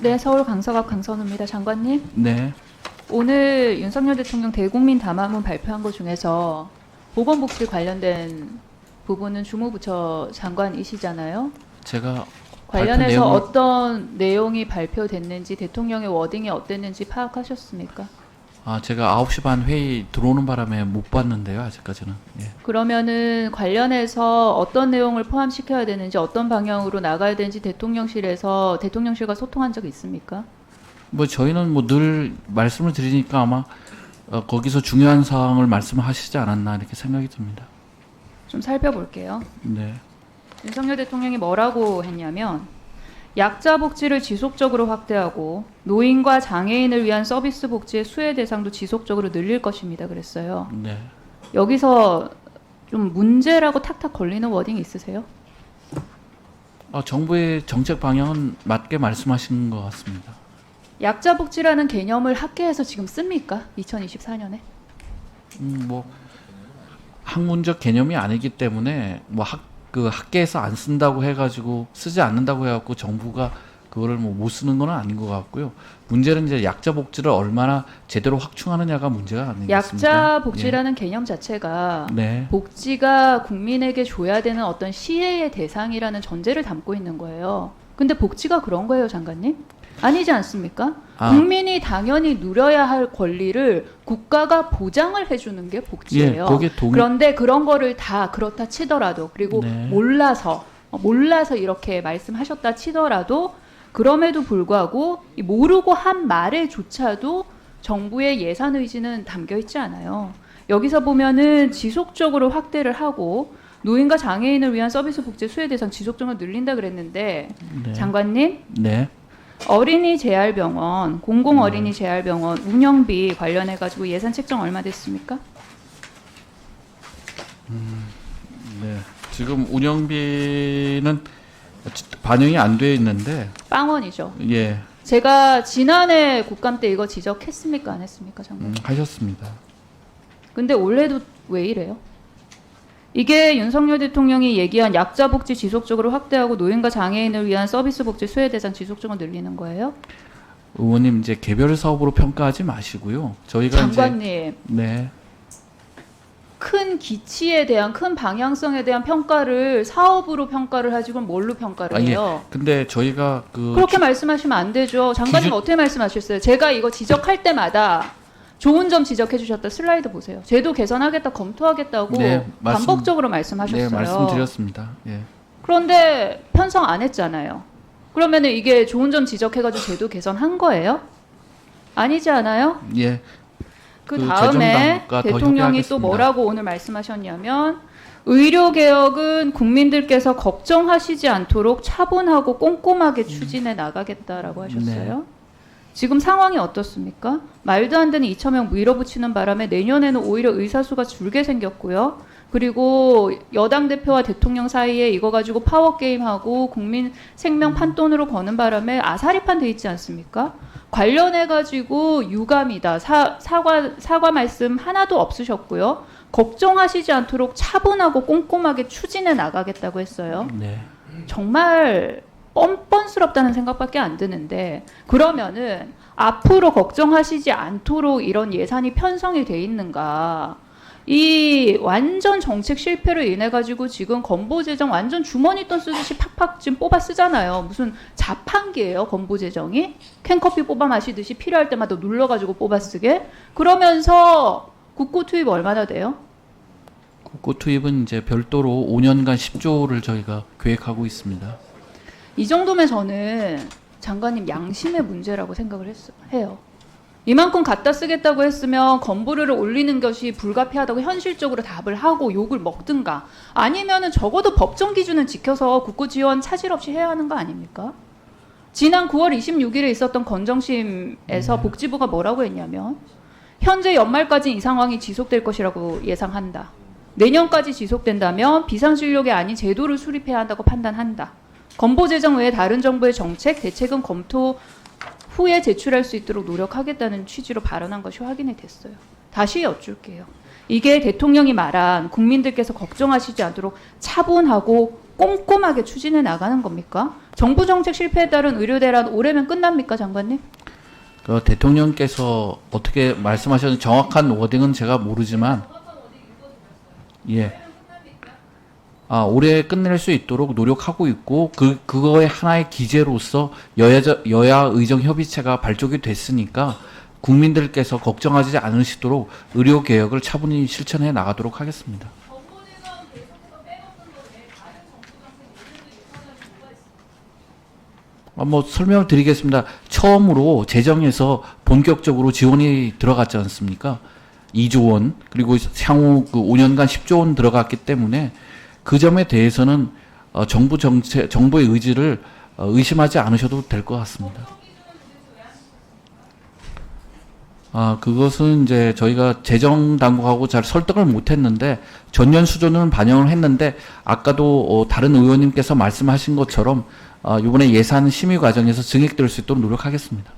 네, 서울 강서갑 강선우입니다. 장관님, 네. 오늘 윤석열 대통령 대국민 담화문 발표한 것 중에서 보건복지 관련된 부분은 주무부처 장관이시잖아요. 제가 관련해서 내용을- 어떤 내용이 발표됐는지, 대통령의 워딩이 어땠는지 파악하셨습니까? 제가 9시 반 회의 들어오는 바람에 못 봤는데요, 아직까지는. 예. 그러면은 관련해서 어떤 내용을 포함시켜야 되는지, 어떤 방향으로 나가야 되는지 대통령실과 소통한 적 있습니까? 뭐 저희는 뭐 늘 말씀을 드리니까 아마 거기서 중요한 사항을 말씀하시지 않았나 이렇게 생각이 듭니다. 좀 살펴볼게요. 네. 윤석열 대통령이 뭐라고 했냐면, 약자 복지를 지속적으로 확대하고 노인과 장애인을 위한 서비스 복지의 수혜 대상도 지속적으로 늘릴 것입니다. 그랬어요. 네. 여기서 좀 문제라고 탁탁 걸리는 워딩 있으세요? 정부의 정책 방향은 맞게 말씀하시는 것 같습니다. 약자 복지라는 개념을 학계에서 지금 씁니까? 2024년에? 뭐 학문적 개념이 아니기 때문에 뭐 학계에서 안 쓴다고 해가지고 쓰지 않는다고 해갖고 정부가 그거를 뭐 못 쓰는 건 아닌 것 같고요. 문제는 이제 약자 복지를 얼마나 제대로 확충하느냐가 문제가 아니겠습니까? 약자 복지라는 개념 자체가 네. 복지가 국민에게 줘야 되는 어떤 시혜의 대상이라는 전제를 담고 있는 거예요. 근데 복지가 그런 거예요, 장관님? 아니지 않습니까? 국민이 당연히 누려야 할 권리를 국가가 보장을 해주는 게 복지예요. 그런데 그런 거를 다 그렇다 치더라도, 그리고 네. 몰라서 이렇게 말씀하셨다 치더라도, 그럼에도 불구하고 이 모르고 한 말에조차도 정부의 예산 의지는 담겨 있지 않아요. 여기서 보면은 지속적으로 확대를 하고 노인과 장애인을 위한 서비스 복지 수혜 대상 지속적으로 늘린다 그랬는데, 네. 장관님, 네. 어린이 재활병원, 공공 어린이 재활병원 운영비 관련해 가지고 예산 책정 얼마 됐습니까? 네. 지금 운영비는 반영이 안 돼 있는데. 빵원이죠. 예. 제가 지난해 국감 때 이거 지적했습니까? 안 했습니까, 장관님? 하셨습니다. 근데 올해도 왜 이래요? 이게 윤석열 대통령이 얘기한 약자 복지 지속적으로 확대하고 노인과 장애인을 위한 서비스 복지 수혜 대상 지속적으로 늘리는 거예요? 의원님 이제 개별 사업으로 평가하지 마시고요. 저희가 장관님, 이제 네. 큰 기치에 대한, 큰 방향성에 대한 평가를 사업으로 평가를 하지 그럼 뭘로 평가를 해요? 예. 근데 저희가 그렇게 말씀하시면 안 되죠. 장관님 어떻게 말씀하셨어요? 제가 이거 지적할 때마다 좋은 점 지적해 주셨다. 슬라이드 보세요. 제도 개선하겠다, 검토하겠다고 네, 반복적으로 말씀하셨어요. 네, 말씀드렸습니다. 예. 그런데 편성 안 했잖아요. 그러면은 이게 좋은 점 지적해가지고 제도 개선한 거예요? 아니지 않아요? 예. 그 다음에 재정당국과 더 대통령이 또 협의하겠습니다. 뭐라고 오늘 말씀하셨냐면, 의료개혁은 국민들께서 걱정하시지 않도록 차분하고 꼼꼼하게 추진해 나가겠다라고 하셨어요. 지금 상황이 어떻습니까? 말도 안 되는 2,000명 밀어붙이는 바람에 내년에는 오히려 의사수가 줄게 생겼고요. 그리고 여당 대표와 대통령 사이에 이거 가지고 파워게임하고 국민 생명 판돈으로 거는 바람에 아사리판 돼 있지 않습니까? 관련해가지고 유감이다. 사과 말씀 하나도 없으셨고요. 걱정하시지 않도록 차분하고 꼼꼼하게 추진해 나가겠다고 했어요. 네. 정말 뻔뻔스럽다는 생각밖에 안 드는데, 그러면은 앞으로 걱정하시지 않도록 이런 예산이 편성이 돼 있는가? 이 완전 정책 실패로 인해 가지고 지금 건보재정 완전 주머니 돈 쓰듯이 팍팍 지금 뽑아 쓰잖아요. 무슨 자판기예요, 건보재정이? 캔커피 뽑아 마시듯이 필요할 때마다 눌러가지고 뽑아 쓰게. 그러면서 국고 투입 얼마나 돼요? 국고 투입은 이제 별도로 5년간 10조를 저희가 계획하고 있습니다. 이 정도면 저는 장관님 양심의 문제라고 생각을 해요. 이만큼 갖다 쓰겠다고 했으면 건보료를 올리는 것이 불가피하다고 현실적으로 답을 하고 욕을 먹든가, 아니면은 적어도 법정 기준은 지켜서 국고 지원 차질 없이 해야 하는 거 아닙니까? 지난 9월 26일에 있었던 건정심에서 복지부가 뭐라고 했냐면, 현재 연말까지 이 상황이 지속될 것이라고 예상한다. 내년까지 지속된다면 비상진료가 아닌 제도를 수립해야 한다고 판단한다. 건보재정 외에 다른 정부의 정책, 대책은 검토 후에 제출할 수 있도록 노력하겠다는 취지로 발언한 것이 확인이 됐어요. 다시 여쭐게요. 이게 대통령이 말한 국민들께서 걱정하시지 않도록 차분하고 꼼꼼하게 추진해 나가는 겁니까? 정부 정책 실패에 따른 의료 대란 올해면 끝납니까, 장관님? 그 대통령께서 어떻게 말씀하셨는지 정확한 워딩은 제가 모르지만 예. 올해 끝낼 수 있도록 노력하고 있고 그거의 하나의 기제로서 여야 의정 협의체가 발족이 됐으니까 국민들께서 걱정하지 않으시도록 의료 개혁을 차분히 실천해 나가도록 하겠습니다. 뭐 설명을 드리겠습니다. 처음으로 재정에서 본격적으로 지원이 들어갔지 않습니까? 2조 원 그리고 향후 그 5년간 10조 원 들어갔기 때문에 그 점에 대해서는 정부의 의지를 의심하지 않으셔도 될 것 같습니다. 그것은 이제 저희가 재정 당국하고 잘 설득을 못 했는데 전년 수준은 반영을 했는데 아까도 다른 의원님께서 말씀하신 것처럼 이번에 예산 심의 과정에서 증액될 수 있도록 노력하겠습니다.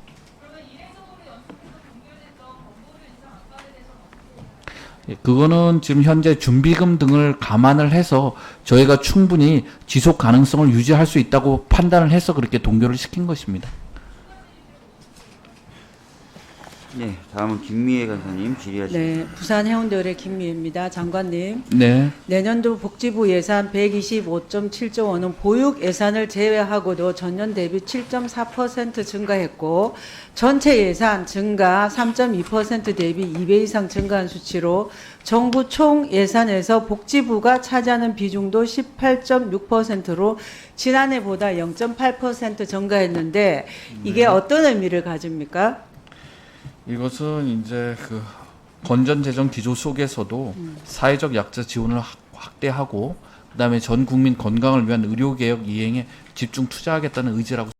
그거는 지금 현재 준비금 등을 감안을 해서 저희가 충분히 지속 가능성을 유지할 수 있다고 판단을 해서 그렇게 동결을 시킨 것입니다. 네, 다음은 김미애 간사님 질의하시죠. 네, 부산 해운대의뢰 김미애입니다. 장관님, 네. 내년도 복지부 예산 125.7조 원은 보육 예산을 제외하고도 전년 대비 7.4% 증가했고 전체 예산 증가 3.2% 대비 2배 이상 증가한 수치로 정부 총 예산에서 복지부가 차지하는 비중도 18.6%로 지난해보다 0.8% 증가했는데 이게 어떤 의미를 가집니까? 이것은 이제 그 건전 재정 기조 속에서도 사회적 약자 지원을 확대하고 그다음에 전 국민 건강을 위한 의료 개혁 이행에 집중 투자하겠다는 의지라고